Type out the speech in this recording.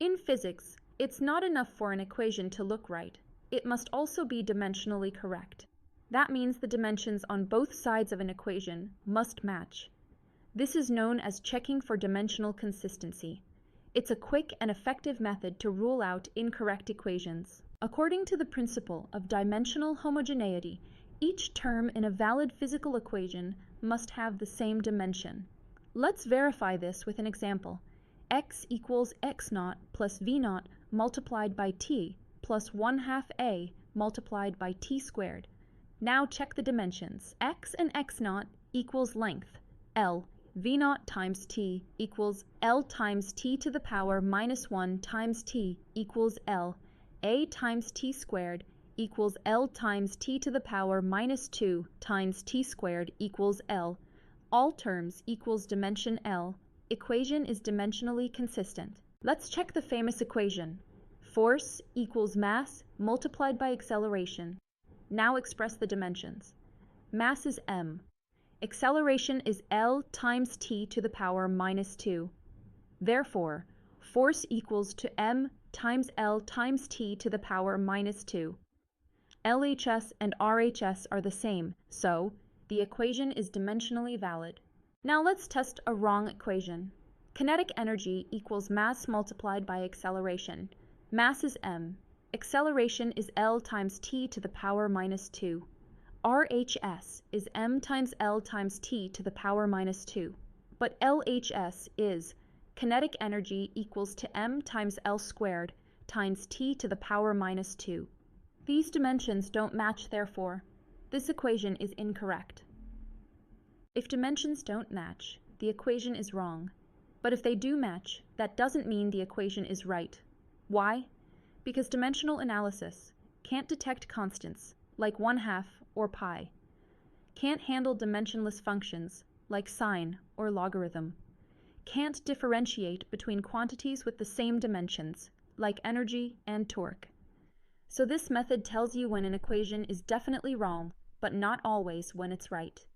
In physics, it's not enough for an equation to look right. It must also be dimensionally correct. That means the dimensions on both sides of an equation must match. This is known as checking for dimensional consistency. It's a quick and effective method to rule out incorrect equations. According to the principle of dimensional homogeneity, each term in a valid physical equation must have the same dimension. Let's verify this with an example. X equals x naught plus v naught multiplied by t plus 1/2 a multiplied by t squared. Now check the dimensions. X and x naught equals length, L. V naught times t equals L times t to the power minus 1 times t equals L. A times t squared equals L times t to the power minus 2 times t squared equals L. All terms equals dimension L. Equation is dimensionally consistent. Let's check the famous equation. Force equals mass multiplied by acceleration. Now express the dimensions. Mass is m. Acceleration is L times t to the power minus 2. Therefore, force equals to m times L times t to the power minus 2. LHS and RHS are the same, so the equation is dimensionally valid. Now let's test a wrong equation. Kinetic energy equals mass multiplied by acceleration. Mass is m. Acceleration is L times t to the power minus 2. RHS is m times L times t to the power minus 2. But LHS is kinetic energy equals to m times L squared times t to the power minus 2. These dimensions don't match, therefore. This equation is incorrect. If dimensions don't match, the equation is wrong. But if they do match, that doesn't mean the equation is right. Why? Because dimensional analysis can't detect constants, like 1/2 or pi, can't handle dimensionless functions, like sine or logarithm, can't differentiate between quantities with the same dimensions, like energy and torque. So this method tells you when an equation is definitely wrong, but not always when it's right.